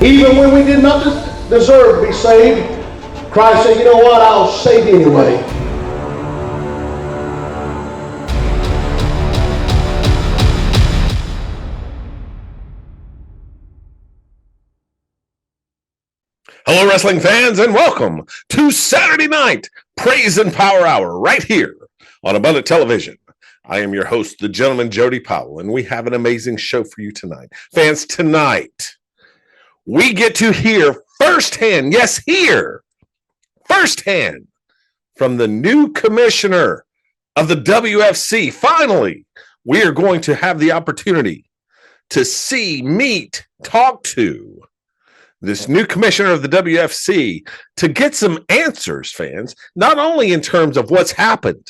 Even when we did not deserve to be saved, Christ said, you know what, I'll save you anyway. Hello, wrestling fans, and welcome to Saturday Night Praise and Power Hour right here on Abundant Television. I am your host, the gentleman Jody Powell, and we have an amazing show for you tonight. Fans, tonight, we get to hear firsthand, yes, hear firsthand from the new commissioner of the WFC. Finally, we are going to have the opportunity to see, meet, talk to this new commissioner of the WFC to get some answers, fans, not only in terms of what's happened,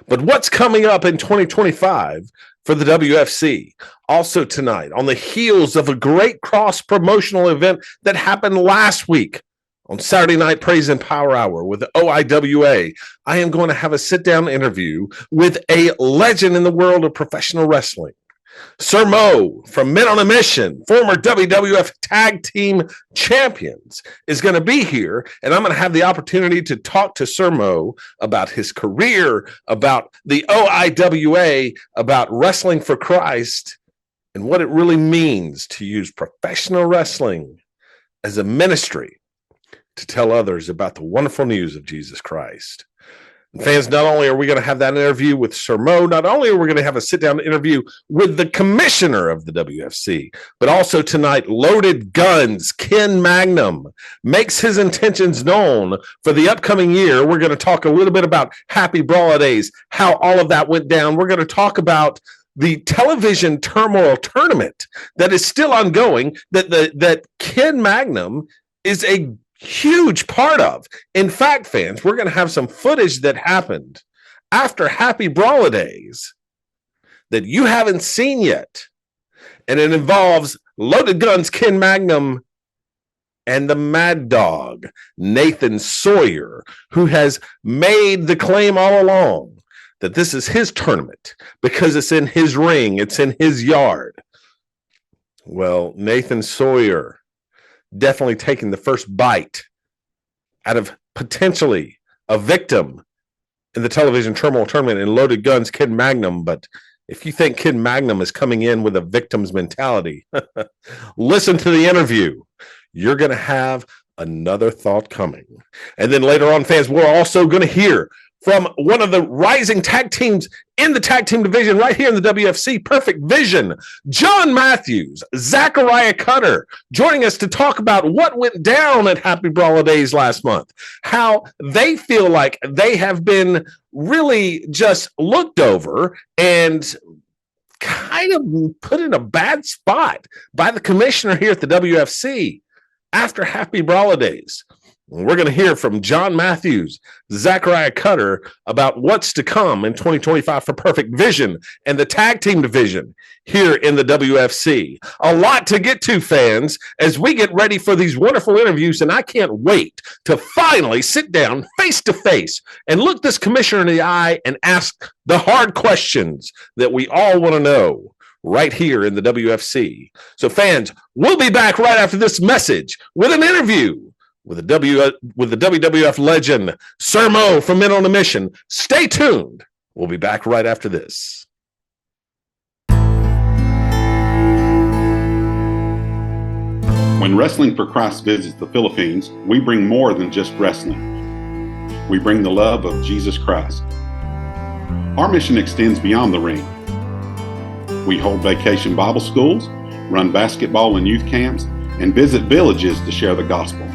but what's coming up in 2025 for the WFC. Also tonight, on the heels of a great cross-promotional event that happened last week on Saturday Night Praise and Power Hour with the OIWA, I am going to have a sit-down interview with a legend in the world of professional wrestling. Sir Mo from Men on a Mission, former WWF Tag Team Champions, is going to be here, and I'm going to have the opportunity to talk to Sir Mo about his career, about the OIWA, about wrestling for Christ, and what it really means to use professional wrestling as a ministry to tell others about the wonderful news of Jesus Christ. Fans, not only are we going to have that interview with Sir Mo, not only are we going to have a sit-down interview with the commissioner of the WFC, but also tonight, Loaded Guns, Ken Magnum, makes his intentions known for the upcoming year. We're going to talk a little bit about Happy Holidays, how all of that went down. We're going to talk about the television turmoil tournament that is still ongoing, that Ken Magnum is a huge part of. In fact, fans, we're going to have some footage that happened after Happy Holidays that you haven't seen yet. And it involves Loaded Guns, Ken Magnum, and the Mad Dog, Nathan Sawyer, who has made the claim all along that this is his tournament because it's in his ring, it's in his yard. Well, Nathan Sawyer definitely taking the first bite out of potentially a victim in the television turmoil tournament in Loaded Guns, Ken Magnum. But if you think Ken Magnum is coming in with a victim's mentality, listen to the interview. You're going to have another thought coming. And then later on, fans, we're also going to hear from one of the rising tag teams in the tag team division right here in the WFC, Perfect Vision, John Matthews, Zachariah Cutter, joining us to talk about what went down at Happy Holidays last month, how they feel like they have been really just looked over and kind of put in a bad spot by the commissioner here at the WFC after Happy Holidays. We're going to hear from John Matthews, Zachariah Cutter about what's to come in 2025 for Perfect Vision and the tag team division here in the WFC. A lot to get to, fans, as we get ready for these wonderful interviews, and I can't wait to finally sit down face to face and look this commissioner in the eye and ask the hard questions that we all want to know right here in the WFC. So, fans, we'll be back right after this message with an interview with the WWF legend, Sir Mo from Men on a Mission. Stay tuned. We'll be back right after this. When Wrestling for Christ visits the Philippines, we bring more than just wrestling. We bring the love of Jesus Christ. Our mission extends beyond the ring. We hold vacation Bible schools, run basketball and youth camps, and visit villages to share the gospel,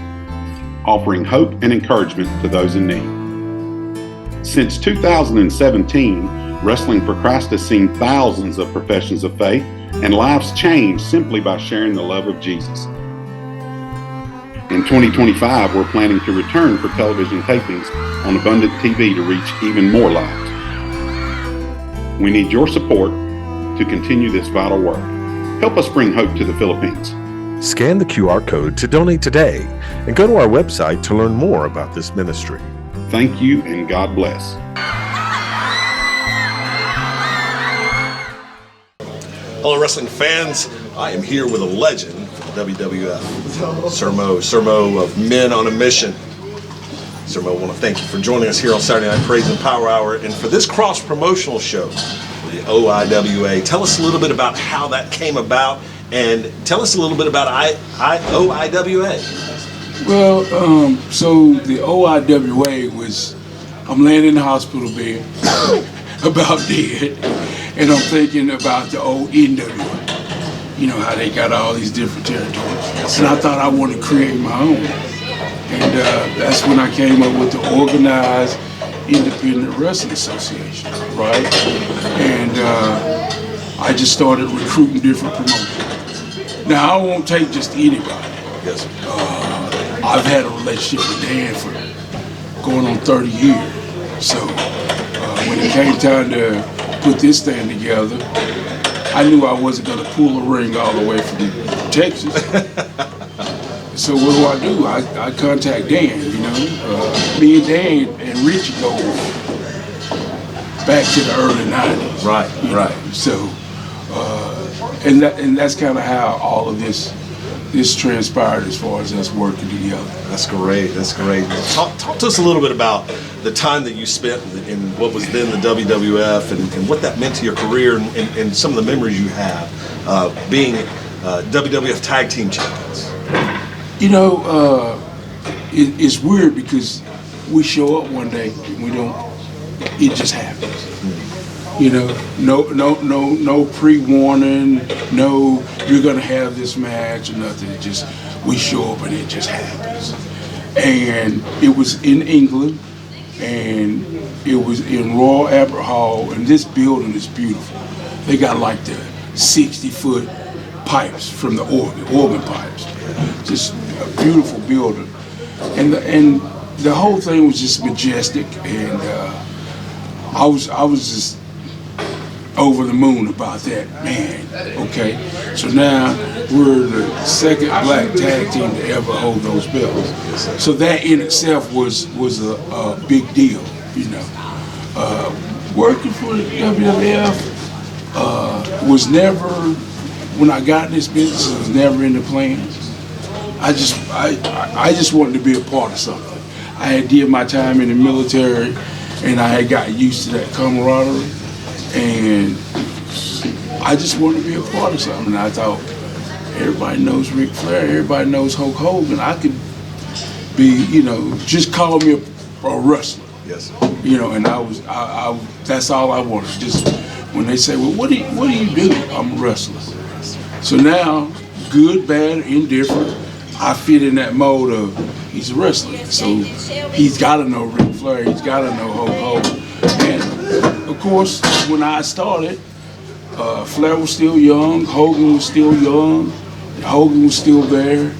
offering hope and encouragement to those in need. Since 2017, Wrestling for Christ has seen thousands of professions of faith and lives changed simply by sharing the love of Jesus. In 2025, we're planning to return for television tapings on Abundant TV to reach even more lives. We need your support to continue this vital work. Help us bring hope to the Philippines. Scan the QR code to donate today and go to our website to learn more about this ministry. Thank you and God bless. Hello, wrestling fans. I am here with a legend from WWF. Sir Mo of Men on a Mission. Sir Mo, I want to thank you for joining us here on Saturday Night Praise and Power Hour. And for this cross-promotional show, the OIWA, tell us a little bit about how that came about, and tell us a little bit about OIWA. Well, so the OIWA was, I'm laying in the hospital bed, about dead, and I'm thinking about the old NWA. You know how they got all these different territories. And I thought I wanted to create my own. And that's when I came up with the Organized Independent Wrestling Association, right? And I just started recruiting different promoters. Now, I won't take just anybody. Yes. I've had a relationship with Dan for going on 30 years. So when it came time to put this thing together, I knew I wasn't going to pull a ring all the way from Texas. So what do? I contact Dan, you know. Me and Dan and Richie go back to the early 90s. Right, right. So, and that's kind of how all of this transpired as far as us working together. That's great. That's great. Talk to us a little bit about the time that you spent in what was then the WWF and what that meant to your career and some of the memories you have being WWF Tag Team Champions. You know, it's weird because we show up one day and we don't. It just happens. You know, no pre-warning, no you're gonna have this match or nothing. It just we show up and it just happens. And it was in England, and it was in Royal Albert Hall, and this building is beautiful. They got like the 60-foot pipes from the organ pipes. Just a beautiful building, and the whole thing was just majestic, and I was just over the moon about that, man. Okay, so now we're the second black tag team to ever hold those belts. So that in itself was a big deal, you know. Working for the WWF was never, when I got in this business, it was never in the plans. I just wanted to be a part of something. I had did my time in the military, and I had got used to that camaraderie. And I just wanted to be a part of something. And I thought, everybody knows Ric Flair, everybody knows Hulk Hogan. I could be, you know, just call me a wrestler. Yes. You know, and I that's all I wanted. Just when they say, well, what do you do? I'm a wrestler. So now, good, bad, indifferent, I fit in that mode of he's a wrestler. So he's got to know Ric Flair, he's got to know Hulk Hogan. And of course, when I started, Flair was still young, Hogan was still young, Hogan was still there,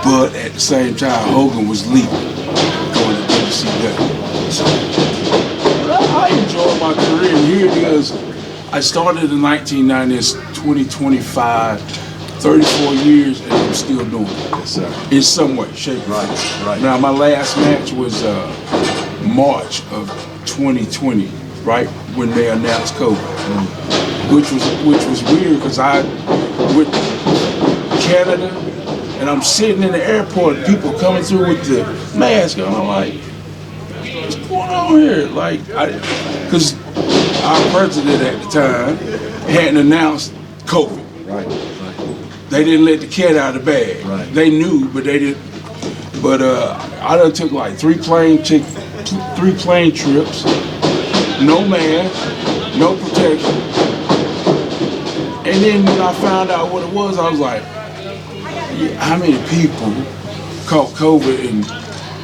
but at the same time, Hogan was leaving, going to WCW. So I enjoyed my career, and here it is. I started in 1990, it's 2025, 34 years, and I'm still doing it. Yes, sir. In some way, shape, or form. Right. Now, my last match was March of 2020, right when they announced COVID, which was weird because I went to Canada and I'm sitting in the airport, people coming through with the mask, and I'm like, what's going on here? Like, because our president at the time hadn't announced COVID. Right. They didn't let the cat out of the bag. Right. They knew, but they didn't. But I done took like three plane trips, no mask, no protection. And then when I found out what it was, I was like, yeah, how many people caught COVID and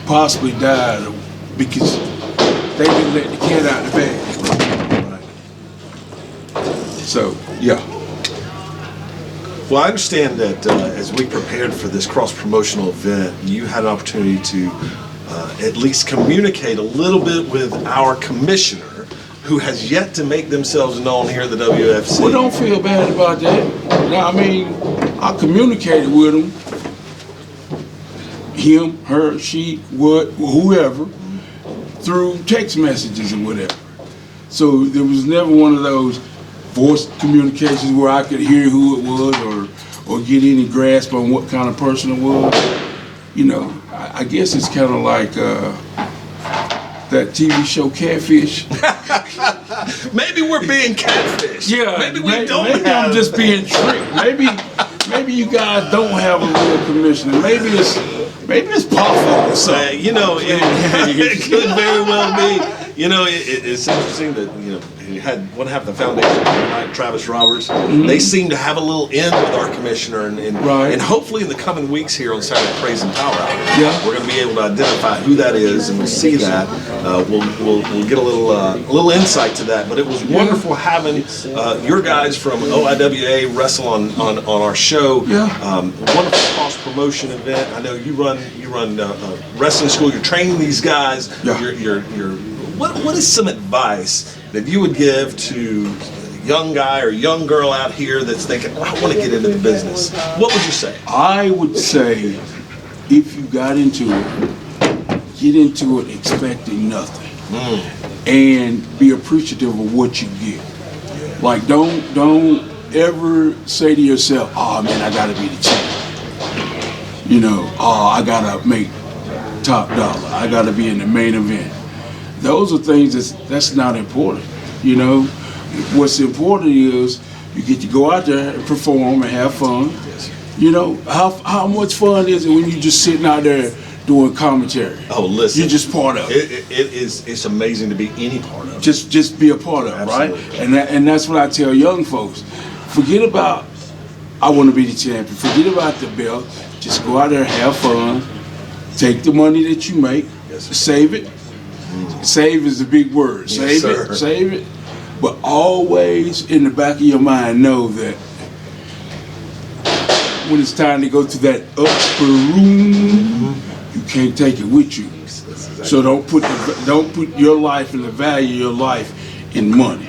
possibly died because they didn't let the cat out of the bag? So, yeah. Well, I understand that as we prepared for this cross-promotional event, you had an opportunity to at least communicate a little bit with our commissioner, who has yet to make themselves known here at the WFC. Well, don't feel bad about that. Now, I mean, I communicated with him, her, she, whoever, through text messages and whatever. So there was never one of those voice communications where I could hear who it was or get any grasp on what kind of person it was. You know, I guess it's kind of like that TV show Catfish. Maybe we're being catfish. Yeah, maybe we maybe don't. I'm just being tricked. Maybe you guys don't have a real commissioner. Maybe it's Papa or something. You know, it could very well be. You know, it's interesting that, you know, you had one half of the foundation, right, Travis Roberts. They seem to have a little in with our commissioner, and hopefully in the coming weeks here on Saturday Praise and Power Hour, we're going to be able to identify who that is, and we'll see that. We'll get a little insight to that. But it was wonderful having your guys from OIWA wrestle on our show. Wonderful cross promotion event. I know you run wrestling school. You're training these guys. What is some advice that you would give to a young guy or young girl out here that's thinking, I want to get into the business? What would you say? I would say, if you got into it, get into it expecting nothing, and be appreciative of what you get. Like, don't ever say to yourself, "Oh man, I gotta be the champ." You know, "Oh, I gotta make top dollar. I gotta be in the main event." Those are things that's not important. You know, what's important is you get to go out there and perform and have fun. You know, how much fun is it when you're just sitting out there doing commentary? Oh, listen, you're just part of it. It's amazing to be any part of it. Just be a part of it, right? And that's what I tell young folks. Forget about, I want to be the champion. Forget about the belt. Just go out there, have fun. Take the money that you make, save it. Save is a big word. Save it. But always in the back of your mind know that when it's time to go to that upper room, you can't take it with you. So don't put your life and the value of your life in money,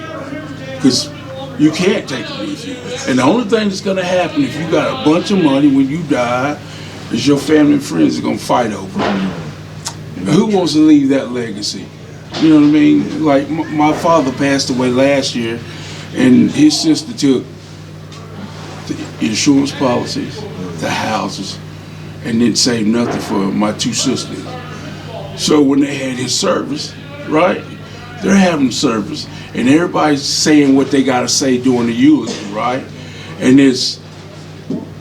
because you can't take it with you. And the only thing that's gonna happen if you got a bunch of money when you die is your family and friends are gonna fight over it. Who wants to leave that legacy? You know what I mean? Like, my father passed away last year, and his sister took the insurance policies, the houses, and didn't save nothing for my two sisters. So when they had his service, right? They're having service, and everybody's saying what they gotta say during the eulogy, right? And it's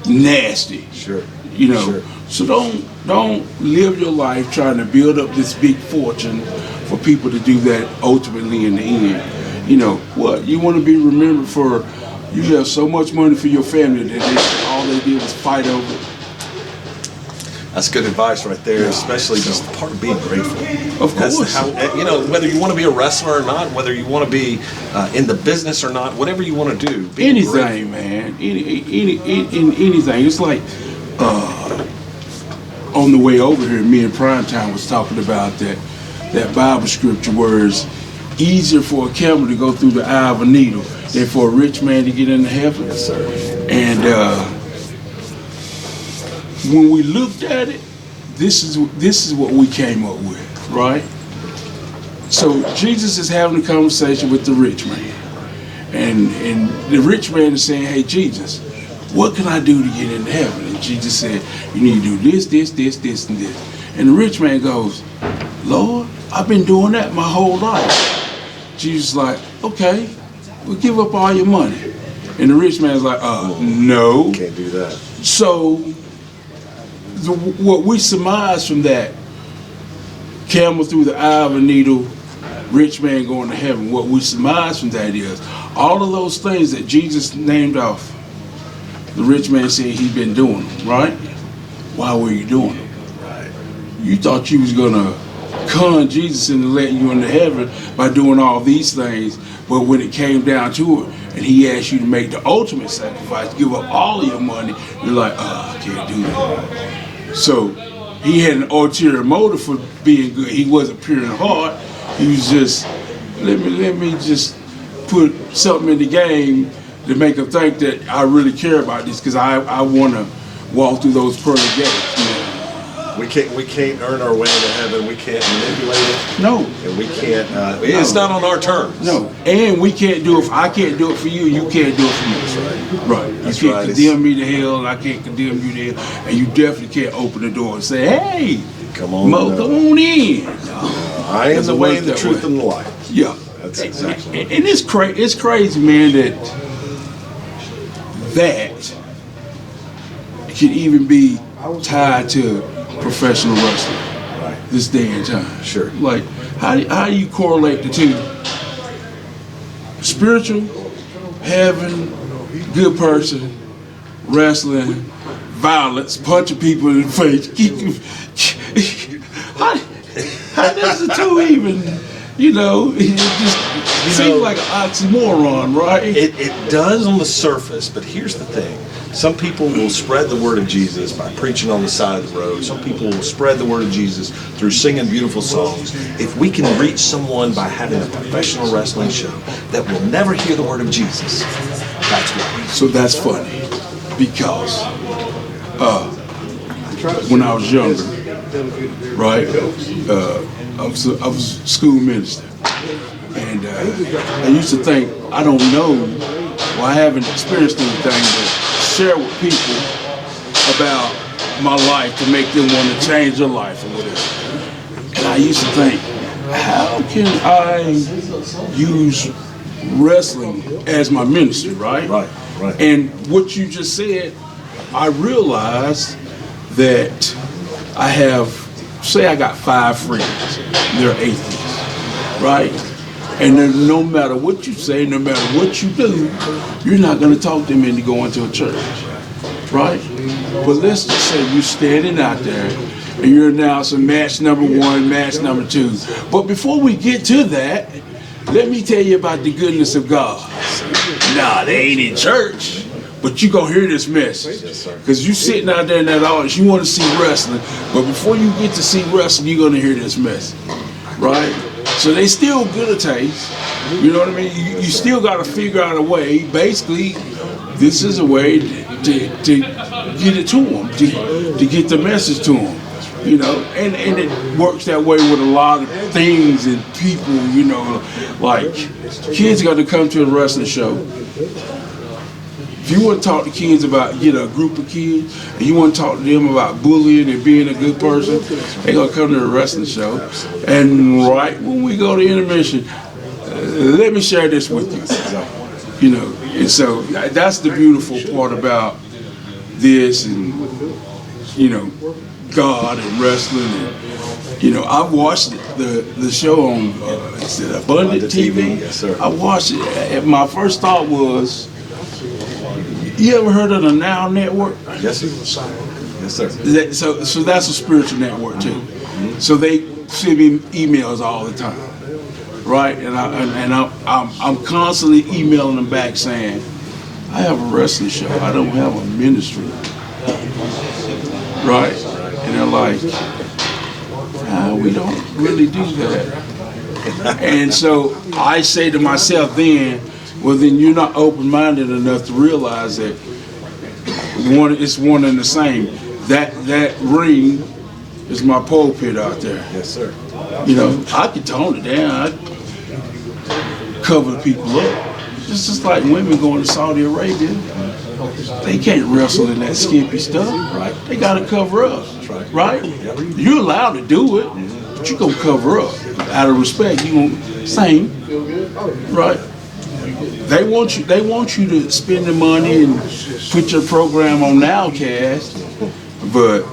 nasty. Sure. You know. So don't live your life trying to build up this big fortune for people to do that ultimately in the end. You know what? You want to be remembered for, you have so much money for your family that all they did was fight over it. That's good advice right there, especially just the part of being grateful. Of course. That's how, you know, whether you want to be a wrestler or not, whether you want to be in the business or not, whatever you want to do. Anything, grateful. man. Anything. It's like, on the way over here, me and Primetime was talking about that Bible scripture where it's easier for a camel to go through the eye of a needle than for a rich man to get into heaven. Yes, sir. And when we looked at it, this is what we came up with, right? So Jesus is having a conversation with the rich man, and the rich man is saying, "Hey, Jesus, what can I do to get into heaven?" And Jesus said, "You need to do this, this, this, this, and this." And the rich man goes, "Lord, I've been doing that my whole life." Jesus is like, "Okay, well, give up all your money." And the rich man's like, no. Can't do that. So what we surmise from that, camel through the eye of a needle, rich man going to heaven, what we surmise from that is all of those things that Jesus named off, the rich man said he'd been doing them, right? Why were you doing them? Right. You thought you was gonna con Jesus into letting you into heaven by doing all these things, but when it came down to it, and he asked you to make the ultimate sacrifice, give up all of your money, you're like, I can't do that. So he had an ulterior motive for being good. He wasn't pure in heart. He was just, let me just put something in the game to make them think that I really care about this, because I want to walk through those pearly gates. You know? We can't earn our way into heaven. We can't manipulate it. No. And we can't. It's not on our terms. No. And we can't do it. I can't do it for you. You can't do it for me. That's right. Right. That's You can't right. condemn me to hell, and I can't condemn you to hell. And you definitely can't open the door and say, hey, Come on, Mo, come on in. I am the way, work the that truth, way. and the life. Yeah. That's exactly And it's crazy, man, that can even be tied to professional wrestling this day and time. Sure. Like, how do you correlate the two? Spiritual, heaven, good person, wrestling, violence, punching people in the face. How does the two even, it just seems like an oxymoron, right? It does on the surface, but here's the thing. Some people will spread the word of Jesus by preaching on the side of the road. Some people will spread the word of Jesus through singing beautiful songs. If we can reach someone by having a professional wrestling show that will never hear the word of Jesus, that's why. So that's funny, because when I was younger, right, I was a school minister, and I used to think, I don't know, well, I haven't experienced anything, but share with people about my life to make them want to change their life or whatever. And I used to think, how can I use wrestling as my ministry, right? Right. And what you just said, I realized that I have, say I got 5 friends, they're atheists, right? And then no matter what you say, no matter what you do, you're not going to talk them into going to a church, right? But let's just say you're standing out there and you're announcing match number 1, match number 2. But before we get to that, let me tell you about the goodness of God. Nah, they ain't in church, but you gonna hear this message. Because you sitting out there in that audience, you want to see wrestling, but before you get to see wrestling, you're gonna hear this message, right? So they still good a taste, you know what I mean? You still got to figure out a way. Basically, this is a way to get it to them, to get the message to them, and it works that way with a lot of things and people, like kids got to come to a wrestling show. If you want to talk to kids about, a group of kids, and you want to talk to them about bullying and being a good person, they're going to come to a wrestling show. And right when we go to intermission, let me share this with you. And so that's the beautiful part about this and, God and wrestling. And, I've watched the show on is it Abundant TV? Yes, sir. I watched it, and my first thought was, you ever heard of the Now Network? Yes, sir. Yes, sir. So that's a spiritual network too. So they send me emails all the time, right? And I'm constantly emailing them back saying, I have a wrestling show. I don't have a ministry, right? And they're like, we don't really do that. And so I say to myself then, well, then you're not open-minded enough to realize that it's one and the same. That ring is my pulpit out there. Yes, sir. I can tone it down. I cover people up. It's just like women going to Saudi Arabia. They can't wrestle in that skimpy stuff. Right. They got to cover up. That's right. You're allowed to do it, but you're going to cover up. Out of respect, you're going to sing. Right. They want you to spend the money and put your program on Nowcast, but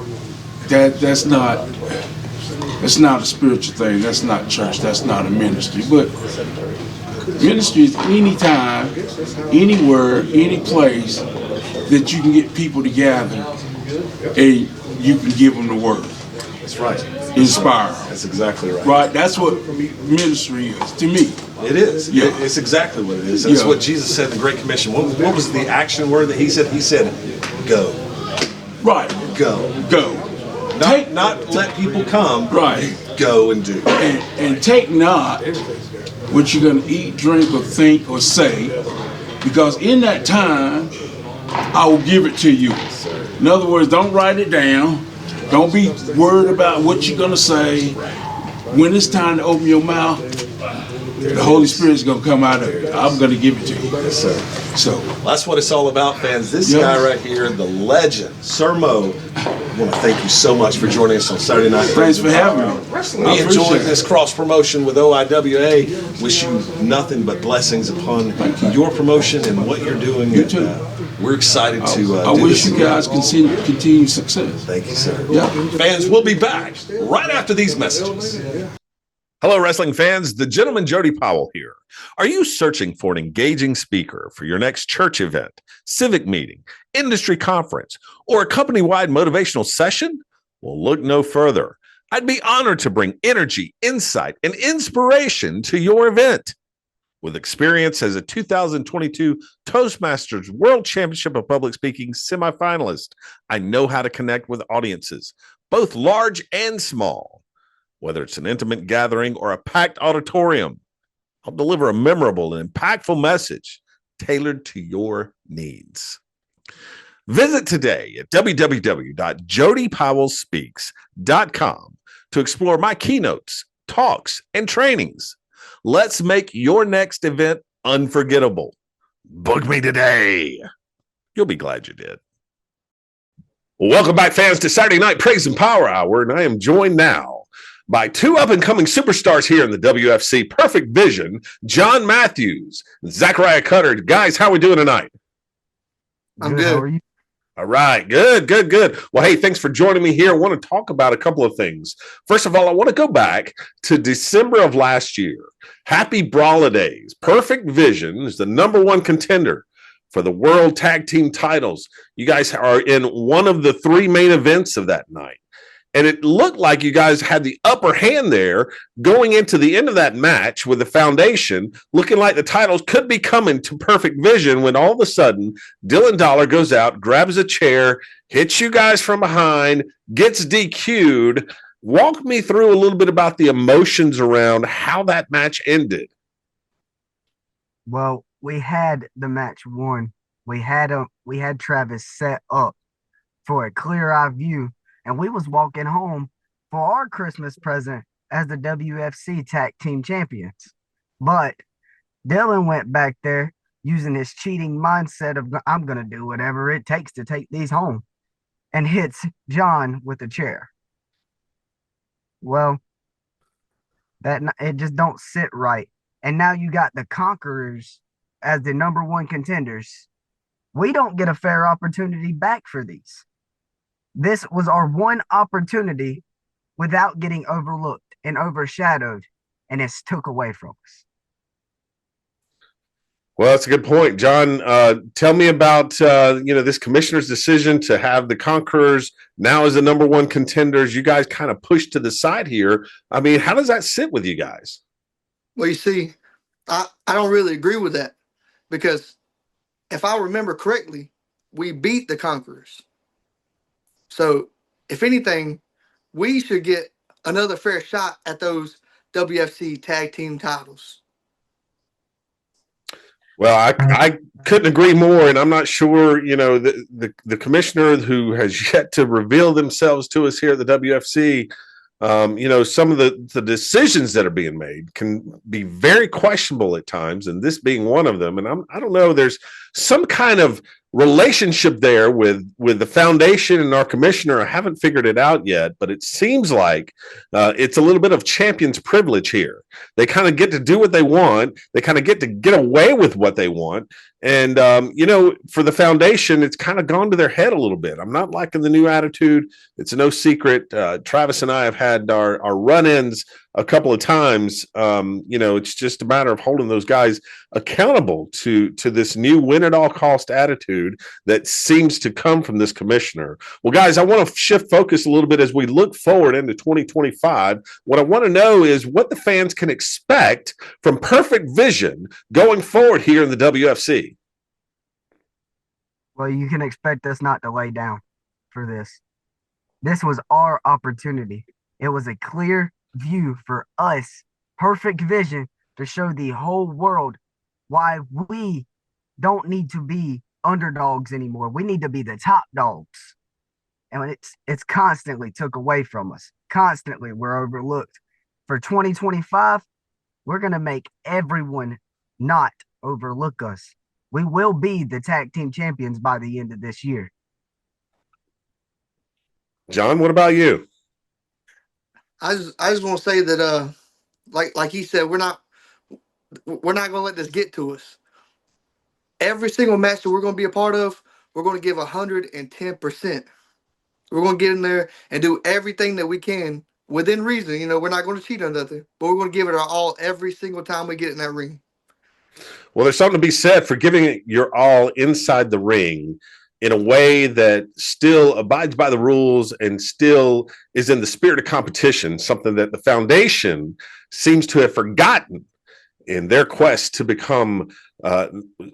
that's not a spiritual thing. That's not church. That's not a ministry. But ministry is any time, anywhere, any place that you can get people together and you can give them the word. That's right. Inspire. That's exactly right. Right. That's what ministry is to me. It is. Yeah. It's exactly what it is. That's what Jesus said in the Great Commission. What was the action word that he said? He said, go. Right. Go. Not let people come. Right. Go and do. And take not what you're going to eat, drink, or think, or say, because in that time, I will give it to you. In other words, don't write it down. Don't be worried about what you're going to say. When it's time to open your mouth, The Holy Spirit's going to come out of it. I'm going to give it to you. Yes, sir. So that's what it's all about, fans. This guy right here, the legend, Sir Mo. I want to thank you so much for joining us on Saturday Night. Thanks for having me. We enjoyed this cross promotion with OIWA. Wish you nothing but blessings upon your promotion and what you're doing. You too. We're excited to. I wish you guys continue success. Thank you, sir. Yeah. Fans, we'll be back right after these messages. Hello, wrestling fans. The gentleman Jody Powell here. Are you searching for an engaging speaker for your next church event, civic meeting, industry conference, or a company-wide motivational session? Well, look no further. I'd be honored to bring energy, insight, and inspiration to your event. With experience as a 2022 Toastmasters World Championship of Public Speaking semifinalist, I know how to connect with audiences, both large and small. Whether it's an intimate gathering or a packed auditorium, I'll deliver a memorable and impactful message tailored to your needs. Visit today at www.jodypowellspeaks.com to explore my keynotes, talks, and trainings. Let's make your next event unforgettable. Book me today. You'll be glad you did. Welcome back, fans, to Saturday Night Praise and Power Hour, and I am joined now by two up-and-coming superstars here in the WFC, Perfect Vision, John Matthews, and Zachariah Cutter. Guys, how are we doing tonight? I'm good. How are you? All right, good. Well, hey, thanks for joining me here. I want to talk about a couple of things. First of all, I want to go back to December of last year. Happy Brawladays. Perfect Vision is the #1 contender for the World Tag Team titles. You guys are in one of the 3 main events of that night. And it looked like you guys had the upper hand there going into the end of that match with the foundation, looking like the titles could be coming to Perfect Vision when all of a sudden Dylan Dollar goes out, grabs a chair, hits you guys from behind, gets DQ'd. Walk me through a little bit about the emotions around how that match ended. Well, we had the match won. We had Travis set up for a clear eye view. And we was walking home for our Christmas present as the WFC Tag Team Champions. But Dylan went back there using his cheating mindset of, I'm going to do whatever it takes to take these home, and hits John with a chair. Well, it just don't sit right. And now you got the Conquerors as the #1 contenders. We don't get a fair opportunity back for these. This was our one opportunity without getting overlooked and overshadowed, and it's took away from us. Well, that's a good point, John. Tell me about this commissioner's decision to have the Conquerors now as the #1 contenders. You guys kind of pushed to the side here. I mean, how does that sit with you guys? Well, you see, I don't really agree with that, because if I remember correctly, we beat the Conquerors. So, if anything, we should get another fair shot at those WFC tag team titles. Well, I couldn't agree more, and I'm not sure, the commissioner who has yet to reveal themselves to us here at the WFC, some of the decisions that are being made can be very questionable at times, and this being one of them. And I don't know, there's some kind of relationship there with the foundation and our commissioner. I haven't figured it out yet, but it seems like it's a little bit of champion's privilege here. They kind of get to do what they want. They kind of get away with what they want. And, for the foundation, it's kind of gone to their head a little bit. I'm not liking the new attitude. It's no secret. Travis and I have had our run-ins a couple of times. It's just a matter of holding those guys accountable to this new win-at-all-cost attitude that seems to come from this commissioner. Well, guys, I want to shift focus a little bit as we look forward into 2025. What I want to know is what the fans can expect from Perfect Vision going forward here in the WFC. Well, you can expect us not to lay down for this. This was our opportunity. It was a clear view for us, Perfect Vision, to show the whole world why we don't need to be underdogs anymore. We need to be the top dogs. And it's constantly took away from us. Constantly we're overlooked. For 2025, we're going to make everyone not overlook us. We will be the tag team champions by the end of this year. John, what about you? I just want to say that like he said, we're not going to let this get to us. Every single match that we're going to be a part of, we're going to give 110%. We're going to get in there and do everything that we can within reason. You know, we're not going to cheat on nothing, but we're going to give it our all every single time we get in that ring. Well, there's something to be said for giving it your all inside the ring in a way that still abides by the rules and still is in the spirit of competition, something that the foundation seems to have forgotten in their quest to become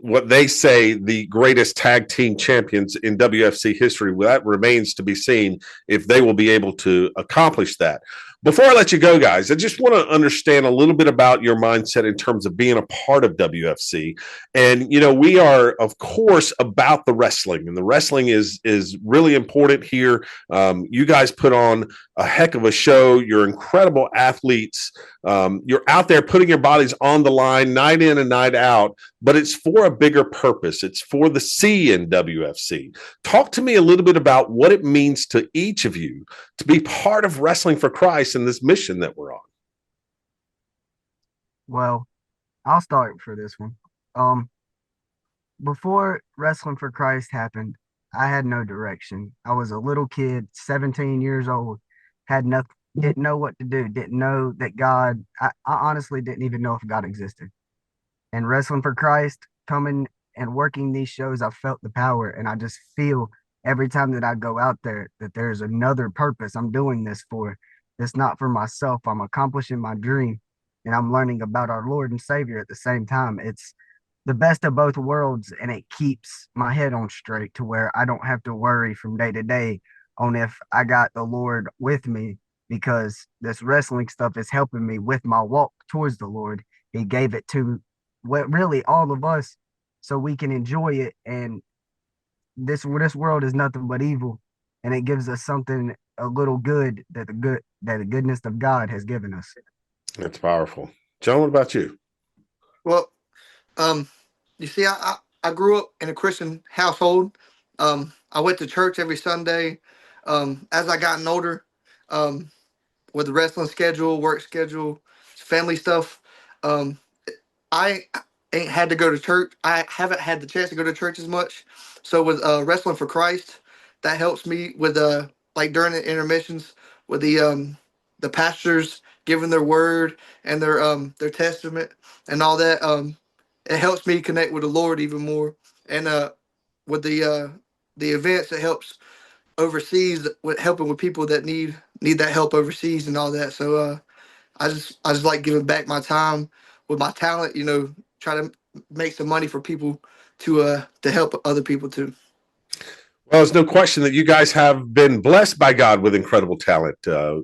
what they say the greatest tag team champions in WFC history. Well, that remains to be seen if they will be able to accomplish that. Before I let you go, guys, I just want to understand a little bit about your mindset in terms of being a part of WFC. And, you know, we are, of course, about the wrestling, and the wrestling is really important here. You guys put on a heck of a show. You're incredible athletes. You're out there putting your bodies on the line night in and night out, but it's for a bigger purpose. It's for the C in WFC. Talk to me a little bit about what it means to each of you to be part of Wrestling for Christ and this mission that we're on. Well, I'll start for this one. Before Wrestling for Christ happened, I had no direction. I was a little kid, 17 years old, had nothing, didn't know what to do, didn't know that God, I honestly didn't even know if God existed. And Wrestling for Christ, coming and working these shows, I felt the power, and I just feel every time that I go out there that there's another purpose I'm doing this for. It's not for myself. I'm accomplishing my dream, and I'm learning about our Lord and Savior at the same time. It's the best of both worlds, and it keeps my head on straight to where I don't have to worry from day to day on if I got the Lord with me, because this wrestling stuff is helping me with my walk towards the Lord. He gave it to really all of us so we can enjoy it, and this world is nothing but evil, and it gives us something a little good that the goodness of God has given us. That's powerful. John, what about you? Well, you see, I grew up in a Christian household. I went to church every Sunday. As I gotten older, with the wrestling schedule, work schedule, family stuff, I ain't had to go to church. I haven't had the chance to go to church as much. So with Wrestling for Christ, that helps me with like during the intermissions with the pastors giving their word and their testament and all that. It helps me connect with the Lord even more. And with the events, it helps overseas with helping with people that need that help overseas and all that. So I just like giving back my time with my talent, you know, try to make some money for people to help other people too. Well, there's no question that you guys have been blessed by God with incredible talent.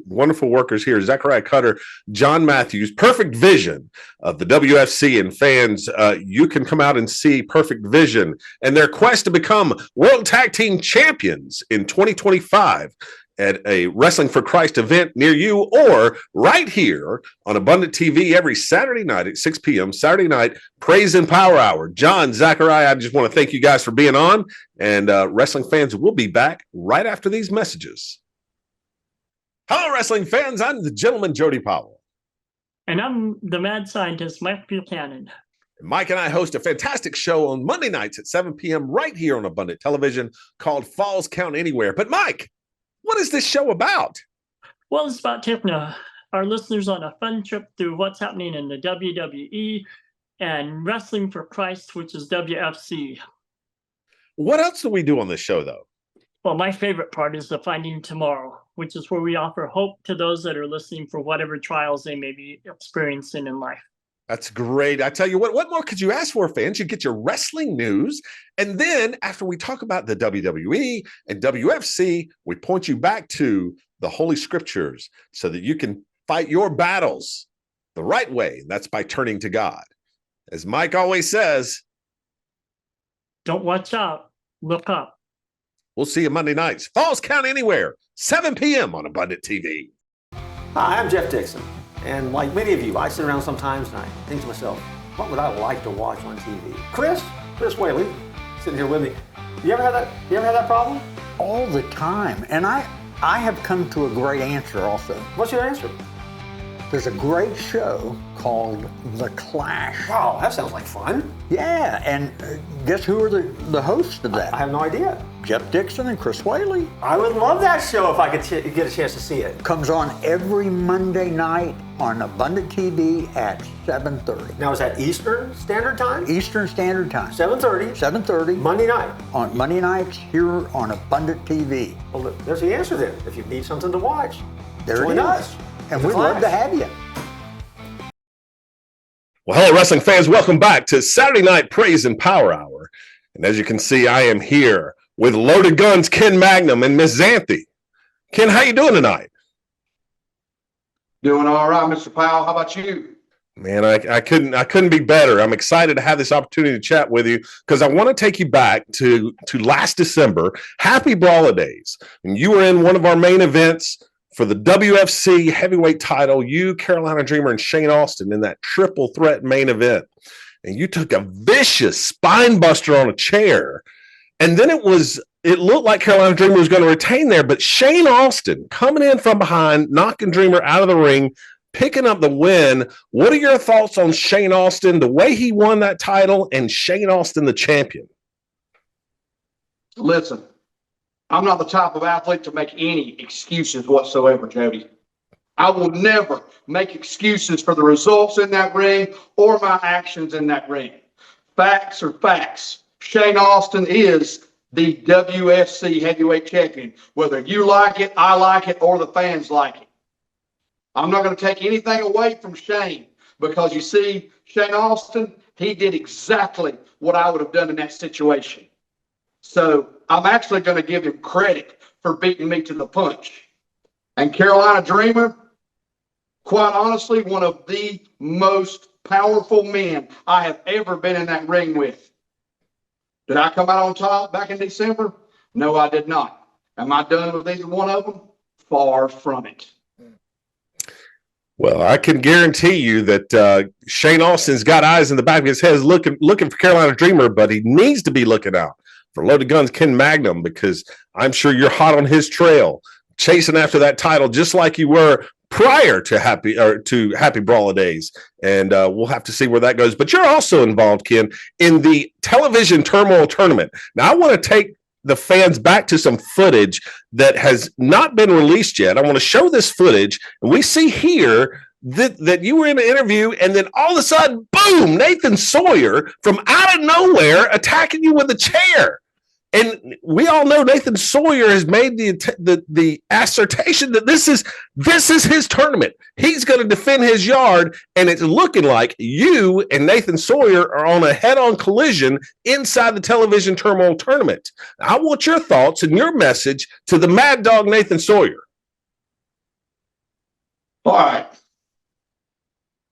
Wonderful workers here. Zechariah Cutter, John Matthews, Perfect Vision of the WFC, and fans, you can come out and see Perfect Vision and their quest to become World Tag Team Champions in 2025 at a Wrestling for Christ event near you, or right here on Abundant TV every Saturday night at 6 p.m. Saturday night, Praise and Power Hour. John, Zachariah, I just want to thank you guys for being on, and wrestling fans will be back right after these messages. Hello, wrestling fans. I'm the gentleman, Jody Powell. And I'm the mad scientist, Mike Buchanan. Mike and I host a fantastic show on Monday nights at 7 p.m. right here on Abundant Television called Falls Count Anywhere. But Mike, what is this show about? Well, it's about taking our listeners on a fun trip through what's happening in the WWE and Wrestling for Christ, which is WFC. What else do we do on this show, though? Well, my favorite part is the Finding Tomorrow, which is where we offer hope to those that are listening for whatever trials they may be experiencing in life. That's great. I tell you what more could you ask for, fans? You get your wrestling news. And then after we talk about the WWE and WFC, we point you back to the Holy Scriptures so that you can fight your battles the right way. That's by turning to God. As Mike always says, don't watch out, look up. We'll see you Monday nights. Falls Count Anywhere, 7 p.m. on Abundant TV. Hi, I'm Jeff Dixon. And like many of you, I sit around sometimes and I think to myself, what would I like to watch on TV? Chris Whaley, sitting here with me. You ever had that problem? All the time. And I have come to a great answer also. What's your answer? There's a great show called The Clash. Wow, that sounds like fun. Yeah, and guess who are the hosts of that? I have no idea. Jeff Dixon and Chris Whaley. I would love that show if I could get a chance to see it. Comes on every Monday night on Abundant TV at 7:30. Now is that Eastern Standard Time? Eastern Standard Time. 7:30? 7:30. Monday night? On Monday nights here on Abundant TV. Well, look, there's the answer then. If you need something to watch, there join it is. us. And we'd love to have you. Well, hello, wrestling fans. Welcome back to Saturday Night Praise and Power Hour. And as you can see, I am here with Loaded Guns Ken Magnum and Miss Xanthi. Ken, how you doing tonight? Doing all right, Mr. Powell. How about you? Man, I couldn't be better. I'm excited to have this opportunity to chat with you because I want to take you back to last December. Happy Brawler Days. And you were in one of our main events for the WFC heavyweight title, you, Carolina Dreamer, and Shane Austin in that triple threat main event. And you took a vicious spine buster on a chair. And then it looked like Carolina Dreamer was going to retain there, but Shane Austin coming in from behind, knocking Dreamer out of the ring, picking up the win. What are your thoughts on Shane Austin, the way he won that title, and Shane Austin, the champion? Listen, I'm not the type of athlete to make any excuses whatsoever, Jody. I will never make excuses for the results in that ring or my actions in that ring. Facts are facts. Shane Austin is the WFC heavyweight champion. Whether you like it, I like it, or the fans like it. I'm not going to take anything away from Shane because you see, Shane Austin, he did exactly what I would have done in that situation. So I'm actually going to give him credit for beating me to the punch. And Carolina Dreamer, quite honestly, one of the most powerful men I have ever been in that ring with. Did I come out on top back in December? No, I did not. Am I done with either one of them? Far from it. Well, I can guarantee you that Shane Austin's got eyes in the back of his head looking for Carolina Dreamer, but he needs to be looking out for Loaded Guns Ken Magnum because I'm sure you're hot on his trail, chasing after that title just like you were prior to Happy Brawler Days. And we'll have to see where that goes. But you're also involved, Ken, in the Television Turmoil Tournament. Now, I want to take the fans back to some footage that has not been released yet. I want to show this footage, and we see here that you were in an interview, and then all of a sudden, boom, Nathan Sawyer from out of nowhere attacking you with a chair. And we all know Nathan Sawyer has made the assertion that this is his tournament. He's going to defend his yard, and it's looking like you and Nathan Sawyer are on a head-on collision inside the Television Turmoil Tournament. I want your thoughts and your message to the Mad Dog Nathan Sawyer. All right.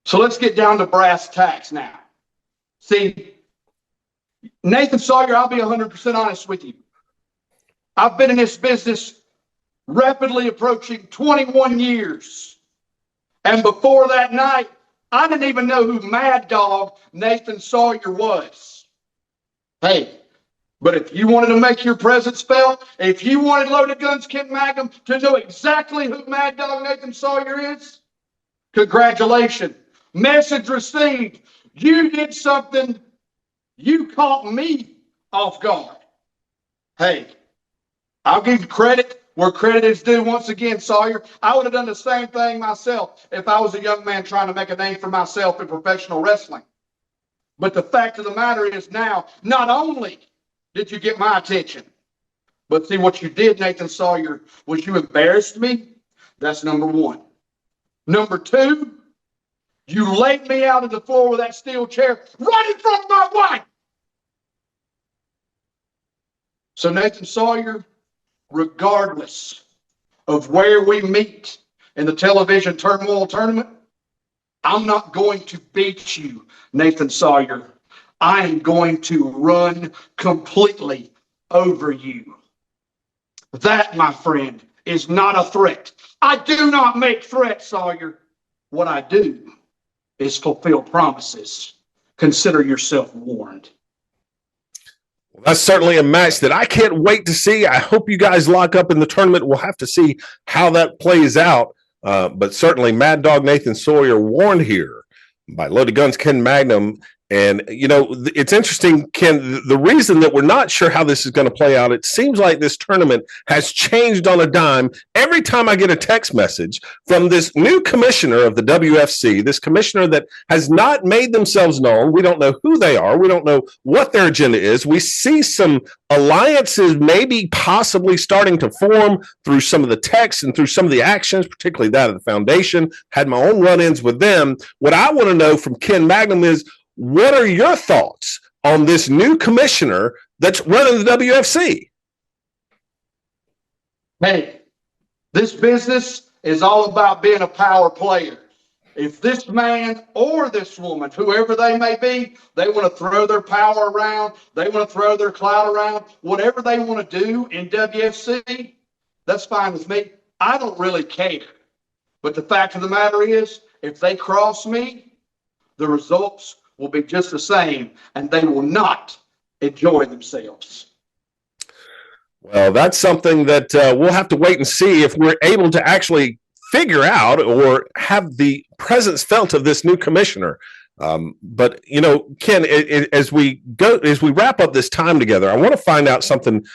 So let's get down to brass tacks now. See, Nathan Sawyer, I'll be 100% honest with you. I've been in this business rapidly approaching 21 years. And before that night, I didn't even know who Mad Dog Nathan Sawyer was. Hey, but if you wanted to make your presence felt, if you wanted Loaded Guns Ken Magnum to know exactly who Mad Dog Nathan Sawyer is, congratulations. Message received. You did something. You caught me off guard. Hey, I'll give you credit where credit is due once again, Sawyer. I would have done the same thing myself if I was a young man trying to make a name for myself in professional wrestling. But the fact of the matter is now, not only did you get my attention, but see what you did, Nathan Sawyer, was you embarrassed me. That's number one. Number two, you laid me out on the floor with that steel chair right in front of my wife. So Nathan Sawyer, regardless of where we meet in the Television Turmoil Tournament, I'm not going to beat you, Nathan Sawyer. I am going to run completely over you. That, my friend, is not a threat. I do not make threats, Sawyer. what I do is fulfill promises. Consider yourself warned. That's certainly a match that I can't wait to see. I hope you guys lock up in the tournament. We'll have to see how that plays out. But certainly Mad Dog Nathan Sawyer warned here by Loaded Guns Ken Magnum. And, you know, it's interesting, Ken, the reason that we're not sure how this is going to play out, it seems like this tournament has changed on a dime. Every time I get a text message from this new commissioner of the WFC, this commissioner that has not made themselves known, we don't know who they are, we don't know what their agenda is. We see some alliances maybe possibly starting to form through some of the texts and through some of the actions, particularly that of the foundation. Had my own run-ins with them. What I want to know from Ken Magnum is, what are your thoughts on this new commissioner that's running the WFC? Hey, this business is all about being a power player. If this man or this woman, whoever they may be, they want to throw their power around, they want to throw their clout around, whatever they want to do in WFC, that's fine with me. I don't really care. But the fact of the matter is, if they cross me, the results will be just the same, and they will not enjoy themselves. Well, that's something that we'll have to wait and see if we're able to actually figure out or have the presence felt of this new commissioner. But, you know, Ken, as we wrap up this time together, I want to find out something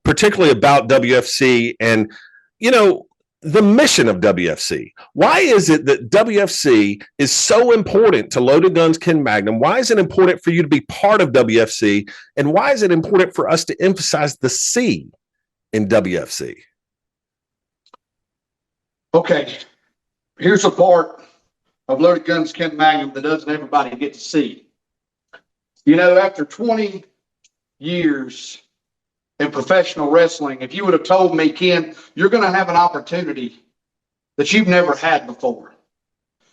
particularly about WFC and, you know, the mission of WFC. Why is it that WFC is so important to Loaded Guns Ken Magnum? Why is it important for you to be part of WFC? And why is it important for us to emphasize the C in WFC? Okay, here's a part of Loaded Guns Ken Magnum that doesn't everybody get to see. You know, after 20 years in professional wrestling, if you would have told me, Ken, you're going to have an opportunity that you've never had before.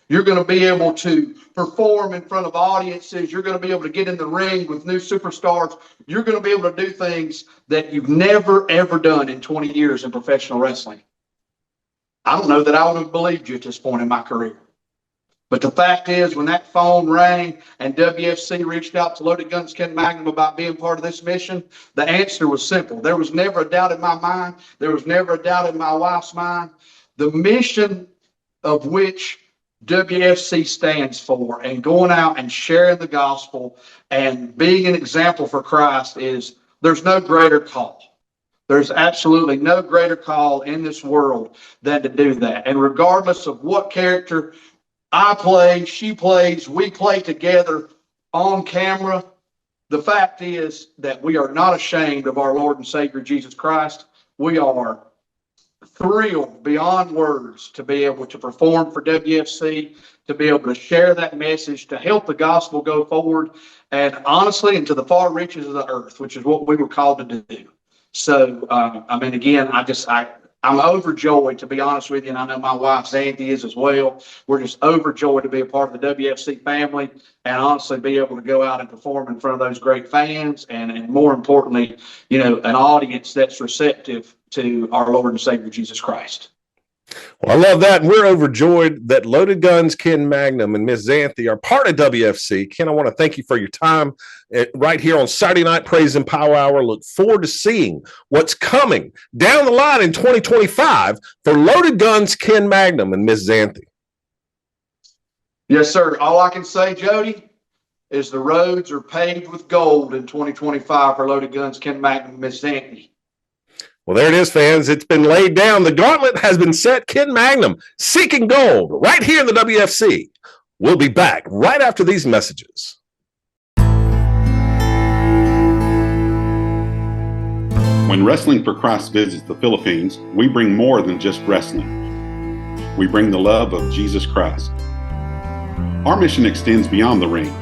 You're going to be able to perform in front of audiences. You're going to be able to get in the ring with new superstars. You're going to be able to do things that you've never, ever done in 20 years in professional wrestling. I don't know that I would have believed you at this point in my career. But the fact is, when that phone rang and WFC reached out to Loaded Guns Ken Magnum about being part of this mission, the answer was simple. There was never a doubt in my mind. There was never a doubt in my wife's mind. The mission of which WFC stands for and going out and sharing the gospel and being an example for Christ is, there's no greater call. There's absolutely no greater call in this world than to do that. And regardless of what character I play, she plays, we play together on camera, the fact is that we are not ashamed of our Lord and Savior Jesus Christ. We are thrilled beyond words to be able to perform for WFC, to be able to share that message, to help the gospel go forward, and honestly, into the far reaches of the earth, which is what we were called to do. So, I mean, again, I'm overjoyed, to be honest with you, and I know my wife, Xanthi, is as well. We're just overjoyed to be a part of the WFC family and honestly be able to go out and perform in front of those great fans and more importantly, you know, an audience that's receptive to our Lord and Savior, Jesus Christ. Well, I love that. And we're overjoyed that Loaded Guns Ken Magnum and Miss Xanthi are part of WFC. Ken, I want to thank you for your time right here on Saturday Night Praise and Power Hour. Look forward to seeing what's coming down the line in 2025 for Loaded Guns Ken Magnum and Miss Xanthi. Yes, sir. All I can say, Jody, is the roads are paved with gold in 2025 for Loaded Guns Ken Magnum and Miss Xanthi. Well, there it is, fans. It's been laid down. The gauntlet has been set. Ken Magnum seeking gold right here in the WFC. We'll be back right after these messages. When Wrestling for Christ visits the Philippines, we bring more than just wrestling. We bring the love of Jesus Christ. Our mission extends beyond the ring.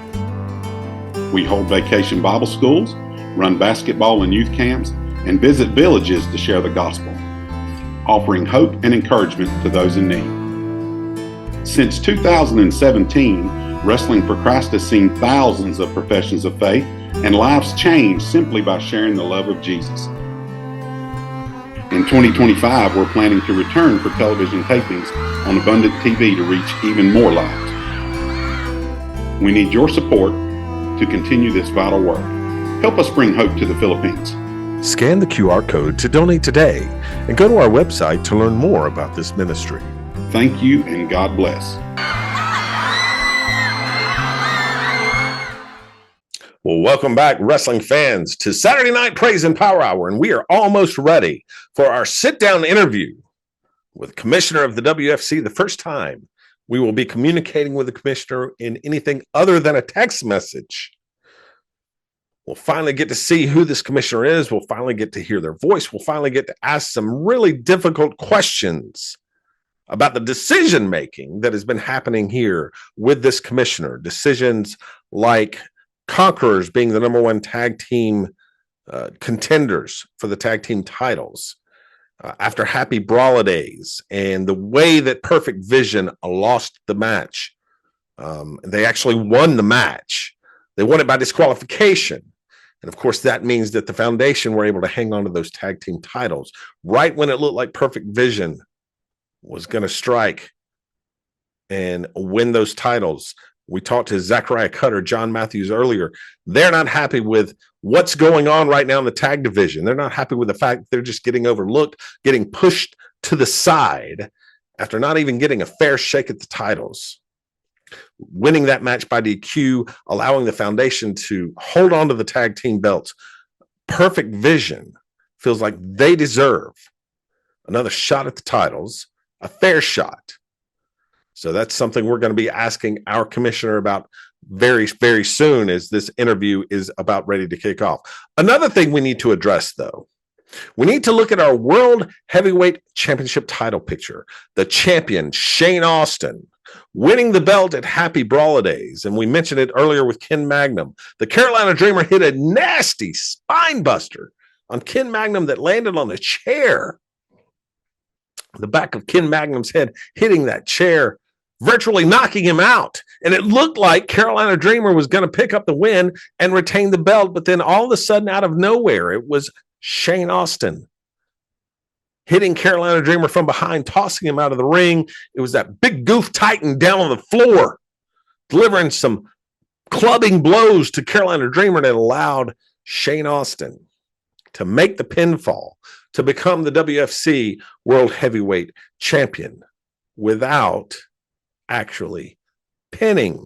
We hold vacation Bible schools, run basketball and youth camps, and visit villages to share the gospel, offering hope and encouragement to those in need. Since 2017, Wrestling for Christ has seen thousands of professions of faith and lives changed simply by sharing the love of Jesus. In 2025, we're planning to return for television tapings on Abundant TV to reach even more lives. We need your support to continue this vital work. Help us bring hope to the Philippines. Scan the QR code to donate today and go to our website to learn more about this ministry. Thank you and God bless. Well, welcome back, wrestling fans, to Saturday Night Praise and Power Hour, and we are almost ready for our sit-down interview with Commissioner of the WFC. The first time we will be communicating with the Commissioner in anything other than a text message. We'll finally get to see who this Commissioner is. We'll finally get to hear their voice. We'll finally get to ask some really difficult questions about the decision-making that has been happening here with this Commissioner. Decisions like Conquerors being the number one tag team contenders for the tag team titles after Happy Brawler Days, and the way that Perfect Vision lost the match. They actually won the match. They won it by disqualification. And of course, that means that the Foundation were able to hang on to those tag team titles right when it looked like Perfect Vision was going to strike and win those titles. We talked to Zachariah Cutter, John Matthews earlier. They're not happy with what's going on right now in the tag division. They're not happy with the fact that they're just getting overlooked, getting pushed to the side after not even getting a fair shake at the titles. Winning that match by DQ, allowing the Foundation to hold on to the tag team belts. Perfect Vision feels like they deserve another shot at the titles, a fair shot. So that's something we're going to be asking our commissioner about very, very soon as this interview is about ready to kick off. Another thing we need to address, though, we need to look at our World Heavyweight Championship title picture. The champion, Shane Austin, winning the belt at Happy Brawler Days. And we mentioned it earlier with Ken Magnum. The Carolina Dreamer hit a nasty spine buster on Ken Magnum that landed on the chair. The back of Ken Magnum's head hitting that chair, virtually knocking him out. And it looked like Carolina Dreamer was going to pick up the win and retain the belt. But then all of a sudden, out of nowhere, it was Shane Austin hitting Carolina Dreamer from behind, tossing him out of the ring. It was that big goof Titan down on the floor, delivering some clubbing blows to Carolina Dreamer that allowed Shane Austin to make the pinfall to become the WFC World Heavyweight Champion without actually pinning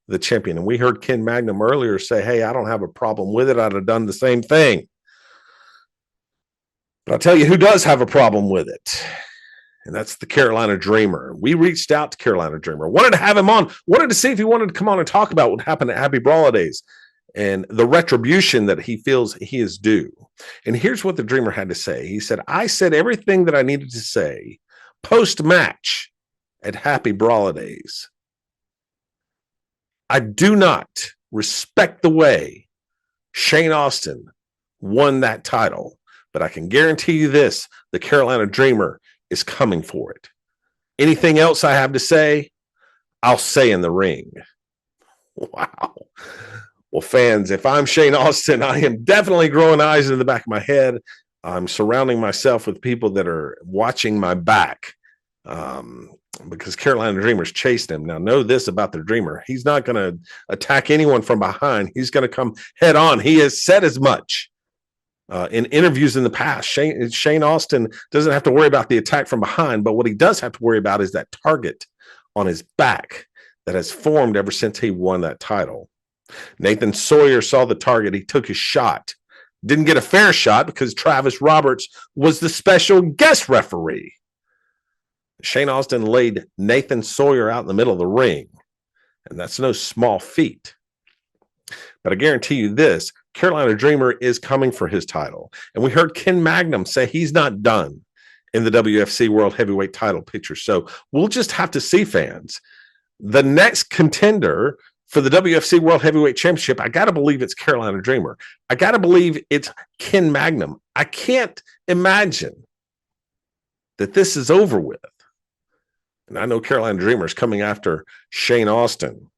the champion. And we heard Ken Magnum earlier say, hey, I don't have a problem with it. I'd have done the same thing. But I'll tell you who does have a problem with it. And that's the Carolina Dreamer. We reached out to Carolina Dreamer, wanted to have him on, wanted to see if he wanted to come on and talk about what happened at Happy Brawler Days and the retribution that he feels he is due. And here's what the Dreamer had to say. He said, I said everything that I needed to say post-match at Happy Brawler Days. I do not respect the way Shane Austin won that title, but I can guarantee you this, the Carolina Dreamer is coming for it. Anything else I have to say, I'll say in the ring. Wow. Well, fans, if I'm Shane Austin, I am definitely growing eyes in the back of my head. I'm surrounding myself with people that are watching my back. Because Carolina Dreamer's chased him. Now, know this about the Dreamer. He's not going to attack anyone from behind. He's going to come head on. He has said as much in interviews in the past. Shane Austin doesn't have to worry about the attack from behind, but what he does have to worry about is that target on his back that has formed ever since he won that title. Nathan Sawyer saw the target. He took his shot. Didn't get a fair shot because Travis Roberts was the special guest referee. Shane Austin laid Nathan Sawyer out in the middle of the ring, and that's no small feat. But I guarantee you this, Carolina Dreamer is coming for his title. And we heard Ken Magnum say he's not done in the WFC World Heavyweight title picture. So we'll just have to see, fans. The next contender for the WFC World Heavyweight Championship, I got to believe it's Carolina Dreamer. I got to believe it's Ken Magnum. I can't imagine that this is over with. And I know Carolina Dreamer is coming after Shane Austin.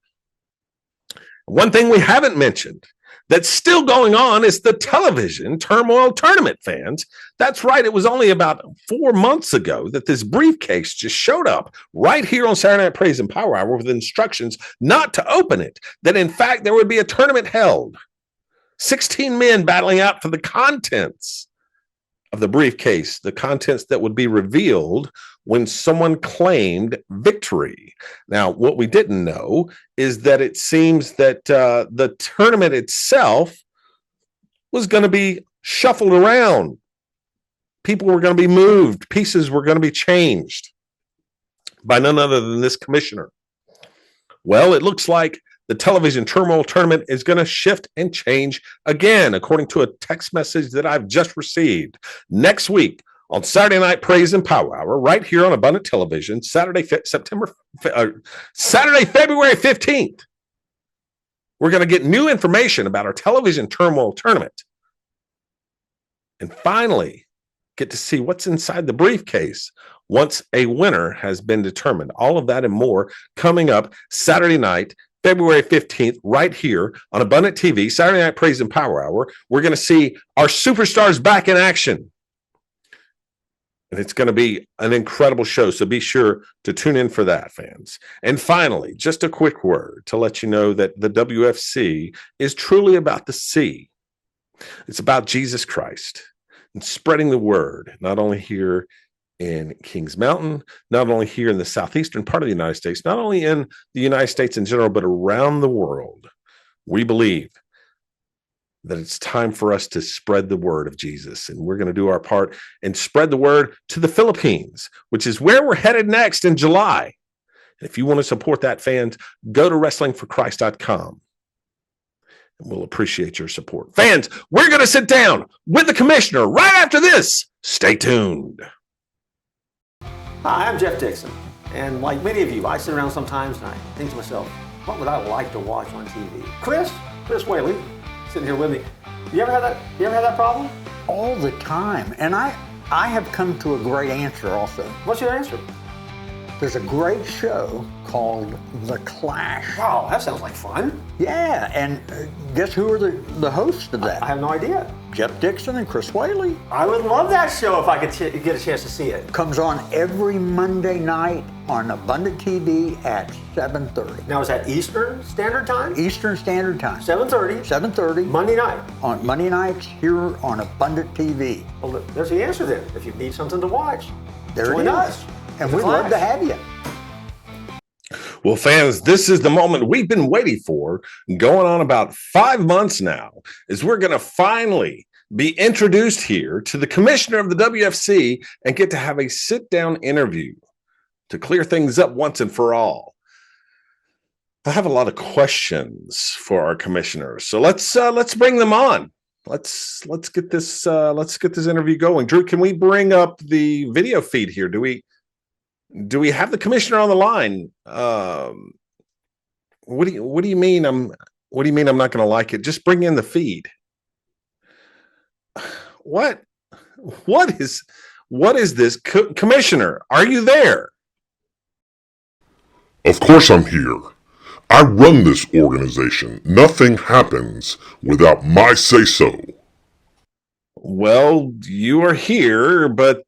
One thing we haven't mentioned that's still going on is the television turmoil tournament, fans. That's right. It was only about 4 months ago that this briefcase just showed up right here on Saturday Night Praise and Power Hour with instructions not to open it, that in fact there would be a tournament held. 16 men battling out for the contents of the briefcase, the contents that would be revealed when someone claimed victory. Now, what we didn't know is that it seems that the tournament itself was going to be shuffled around. People were going to be moved. Pieces were going to be changed by none other than this commissioner. Well, it looks like the television turmoil tournament is going to shift and change again, according to a text message that I've just received. Next week on Saturday Night Praise and Power Hour, right here on Abundant Television, Saturday, February 15th, we're going to get new information about our television turmoil tournament. And finally, get to see what's inside the briefcase once a winner has been determined. All of that and more coming up Saturday night, February 15th, right here on Abundant TV, Saturday Night Praise and Power Hour. We're going to see our superstars back in action. And it's going to be an incredible show, so be sure to tune in for that, fans. And finally, just a quick word to let you know that the WFC is truly about the C. It's about Jesus Christ and spreading the word, not only here in Kings Mountain, not only here in the southeastern part of the United States, not only in the United States in general, but around the world. We believe that it's time for us to spread the word of Jesus, and we're going to do our part and spread the word to the Philippines, which is where we're headed next in July. And if you want to support that, fans, go to wrestlingforchrist.com. and we'll appreciate your support. Fans, we're going to sit down with the commissioner right after this. Stay tuned. Hi, I'm Jeff Dixon, and like many of you, I sit around sometimes and I think to myself, what would I like to watch on TV? Chris Whaley, sitting here with me. You ever have that problem? All the time. And I have come to a great answer also. What's your answer? There's a great show called The Clash. Wow, that sounds like fun. Yeah, and guess who are the hosts of that? I have no idea. Jeff Dixon and Chris Whaley. I would love that show if I could get a chance to see it. Comes on every Monday night on Abundant TV at 7:30. Now, is that Eastern Standard Time? Eastern Standard Time. 7:30? 7:30. Monday night? On Monday nights here on Abundant TV. Well, there's the answer then. If you need something to watch, join us. And we'd love to have you. Well, fans, this is the moment we've been waiting for, going on about 5 months now, is we're going to finally be introduced here to the commissioner of the WFC and get to have a sit-down interview to clear things up once and for all. I have a lot of questions for our commissioners, so let's bring them on. Let's get this interview going. Drew, can we bring up the video feed here? Do we have the commissioner on the line? What do you mean I'm not going to like it? Just bring in the feed. What is this? Commissioner, are you there? Of course I'm here. I run this organization. Nothing happens without my say-so. Well, you are here, but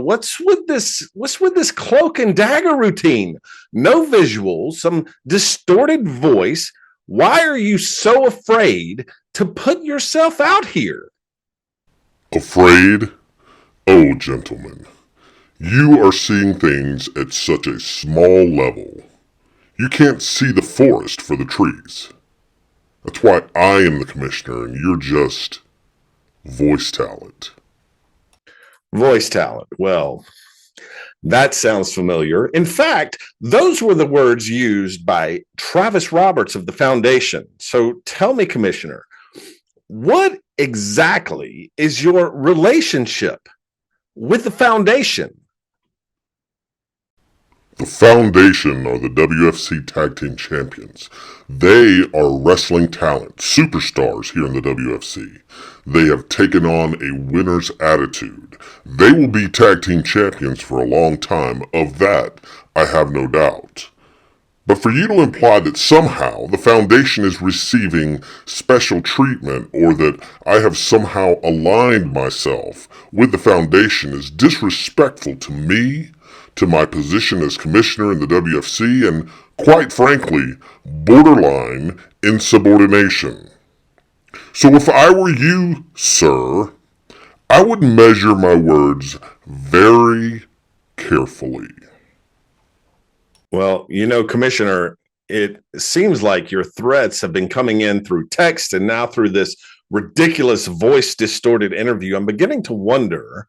what's with this cloak and dagger routine? No visuals, some distorted voice. Why are you so afraid to put yourself out here? Afraid? Oh, gentlemen, you are seeing things at such a small level. You can't see the forest for the trees. That's why I am the commissioner and you're just voice talent. Voice talent. Well, that sounds familiar. In fact, those were the words used by Travis Roberts of the Foundation. So tell me, Commissioner, what exactly is your relationship with the Foundation? The Foundation are the WFC Tag Team Champions. They are wrestling talent, superstars here in the WFC. They have taken on a winner's attitude. They will be Tag Team Champions for a long time. Of that, I have no doubt. But for you to imply that somehow the foundation is receiving special treatment or that I have somehow aligned myself with the foundation is disrespectful to me, to my position as commissioner in the WFC, and quite frankly, borderline insubordination. So if I were you, sir, I would measure my words very carefully. Well, Commissioner, it seems like your threats have been coming in through text and now through this ridiculous voice distorted interview. I'm beginning to wonder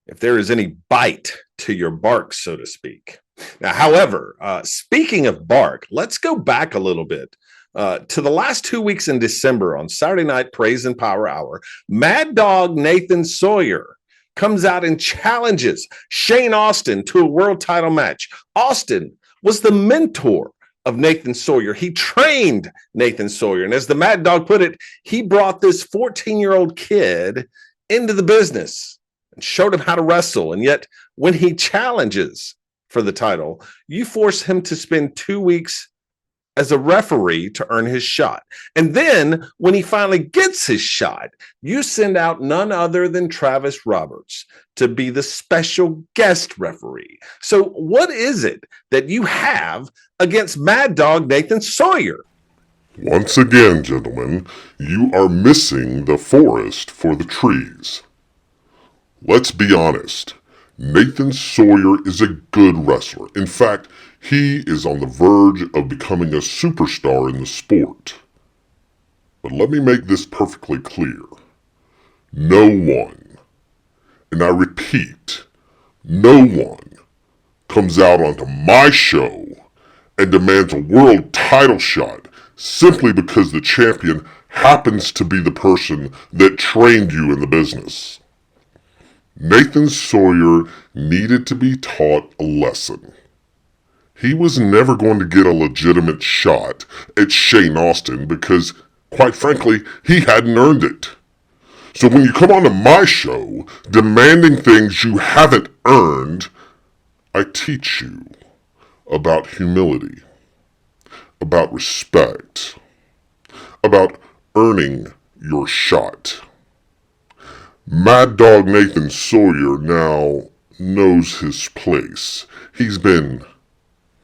if there is any bite to your bark, so to speak. Now, however, speaking of bark, let's go back a little bit to the last 2 weeks in December on Saturday Night Praise and Power Hour. Mad Dog Nathan Sawyer comes out and challenges Shane Austin to a world title match. Austin was the mentor of Nathan Sawyer. He trained Nathan Sawyer. And as the Mad Dog put it, he brought this 14-year-old kid into the business and showed him how to wrestle. And yet, when he challenges for the title, you force him to spend 2 weeks as a referee to earn his shot. And then when he finally gets his shot, you send out none other than Travis Roberts to be the special guest referee. So what is it that you have against Mad Dog Nathan Sawyer? Once again, gentlemen, you are missing the forest for the trees. Let's be honest. Nathan Sawyer is a good wrestler. In fact, he is on the verge of becoming a superstar in the sport. But let me make this perfectly clear. No one, and I repeat, no one comes out onto my show and demands a world title shot simply because the champion happens to be the person that trained you in the business. Nathan Sawyer needed to be taught a lesson. He was never going to get a legitimate shot at Shane Austin because, quite frankly, he hadn't earned it. So when you come onto my show demanding things you haven't earned, I teach you about humility, about respect, about earning your shot. Mad Dog Nathan Sawyer now knows his place. He's been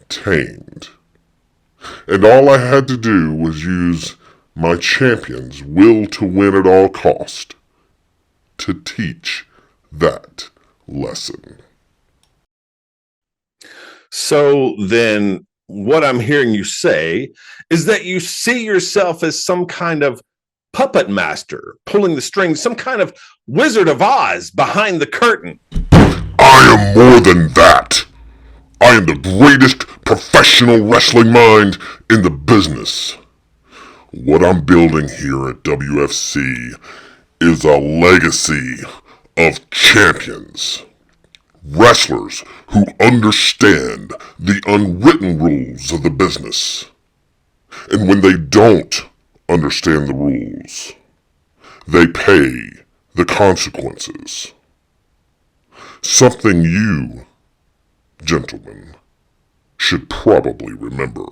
tamed. And all I had to do was use my champion's will to win at all cost to teach that lesson. So then what I'm hearing you say is that you see yourself as some kind of puppet master pulling the strings, some kind of Wizard of Oz behind the curtain. I am more than that. I am the greatest professional wrestling mind in the business. What I'm building here at WFC is a legacy of champions. Wrestlers who understand the unwritten rules of the business. And when they don't understand the rules, they pay the consequences. Something you, gentlemen, should probably remember.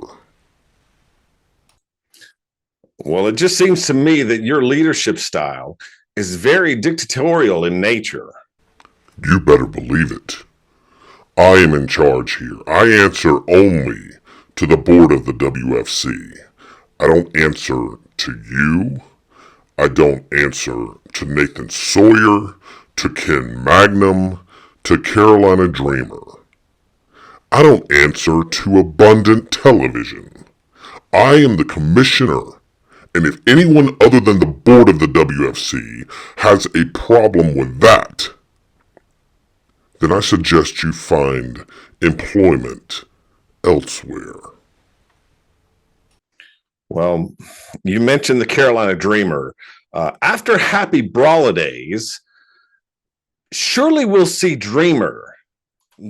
Well, it just seems to me that your leadership style is very dictatorial in nature. You better believe it. I am in charge here. I answer only to the board of the WFC. I don't answer to you. I don't answer to Nathan Sawyer, to Ken Magnum, to Carolina Dreamer. I don't answer to Abundant Television. I am the commissioner, and if anyone other than the board of the WFC has a problem with that, then I suggest you find employment elsewhere. Well, you mentioned the Carolina Dreamer. After Happy Brawladays, surely we'll see Dreamer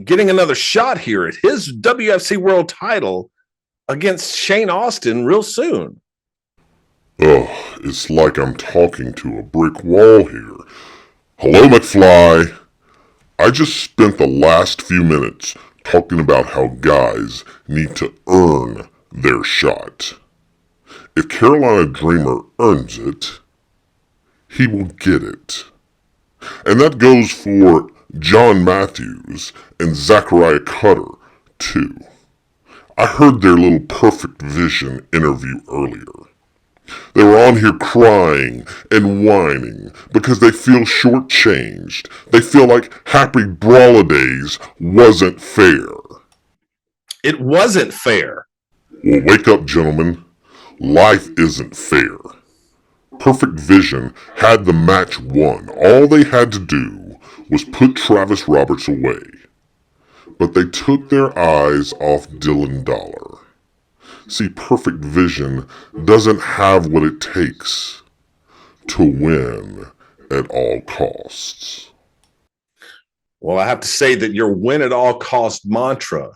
getting another shot here at his WFC World title against Shane Austin real soon. Oh, it's like I'm talking to a brick wall here. Hello, McFly. I just spent the last few minutes talking about how guys need to earn their shot. If Carolina Dreamer earns it, he will get it. And that goes for John Matthews and Zachariah Cutter, too. I heard their little Perfect Vision interview earlier. They were on here crying and whining because they feel shortchanged. They feel like Happy Brawladays wasn't fair. It wasn't fair. Well, wake up, gentlemen. Life isn't fair. Perfect Vision had the match won. All they had to do was put Travis Roberts away. But they took their eyes off Dylan Dollar. See, Perfect Vision doesn't have what it takes to win at all costs. Well, I have to say that your win at all cost mantra,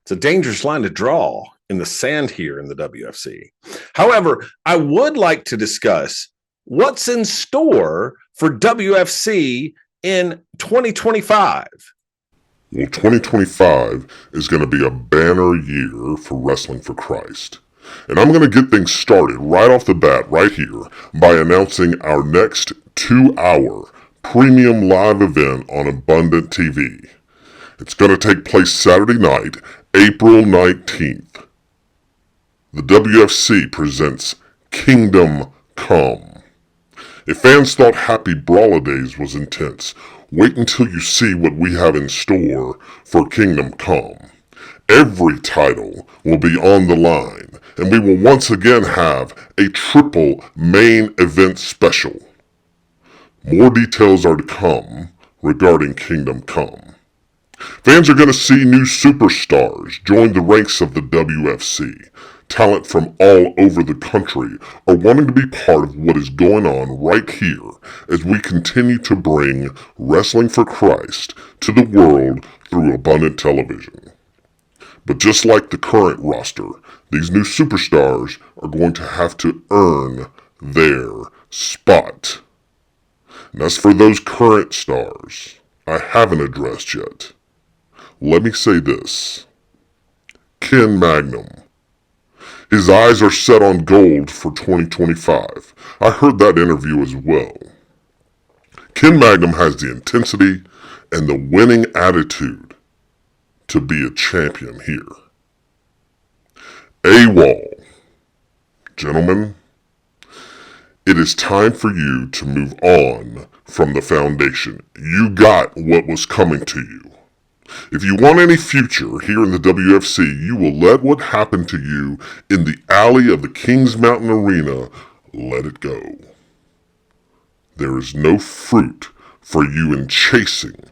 it's a dangerous line to draw in the sand here in the WFC. However, I would like to discuss what's in store for WFC in 2025. Well, 2025 is going to be a banner year for Wrestling for Christ. And I'm going to get things started right off the bat right here by announcing our next 2-hour premium live event on Abundant TV. It's going to take place Saturday night, April 19th. The WFC presents Kingdom Come. If fans thought Happy Brawladays was intense, wait until you see what we have in store for Kingdom Come. Every title will be on the line, and we will once again have a triple main event special. More details are to come regarding Kingdom Come. Fans are going to see new superstars join the ranks of the WFC. Talent from all over the country are wanting to be part of what is going on right here as we continue to bring Wrestling for Christ to the world through Abundant Television. But just like the current roster, these new superstars are going to have to earn their spot. And as for those current stars I haven't addressed yet, let me say this. Ken Magnum. His eyes are set on gold for 2025. I heard that interview as well. Ken Magnum has the intensity and the winning attitude to be a champion here. AWOL. Gentlemen, it is time for you to move on from the foundation. You got what was coming to you. If you want any future here in the WFC, you will let what happened to you in the alley of the Kings Mountain Arena, let it go. There is no fruit for you in chasing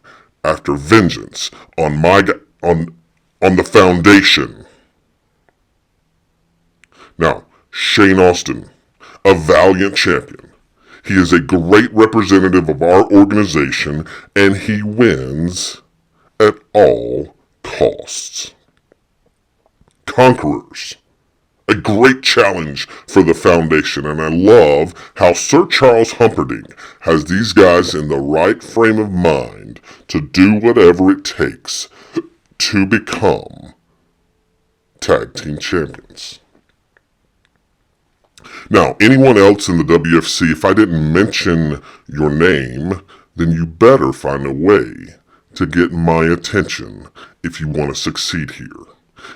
after vengeance on the foundation. Now, Shane Austin, a valiant champion. He is a great representative of our organization, and he wins at all costs. Conquerors, a great challenge for the foundation, and I love how Sir Charles Humperdinck has these guys in the right frame of mind to do whatever it takes to become tag team champions. Now, anyone else in the WFC, if I didn't mention your name, then you better find a way to get my attention if you want to succeed here.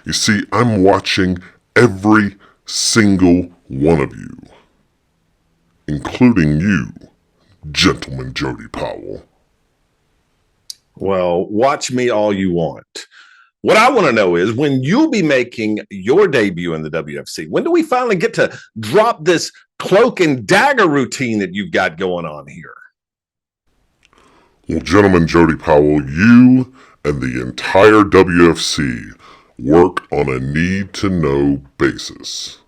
You see, I'm watching every single one of you, including you, Gentleman Jody Powell. Well, watch me all you want. What I want to know is when you'll be making your debut in the WFC. When do we finally get to drop this cloak and dagger routine that you've got going on here? Well, Gentleman Jody Powell, you and the entire WFC work on a need-to-know basis.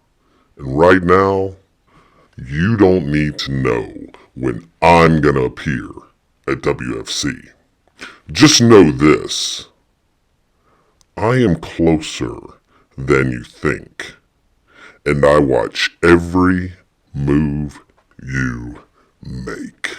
And right now, you don't need to know when I'm gonna appear at WFC. Just know this. I am closer than you think, and I watch every move you make.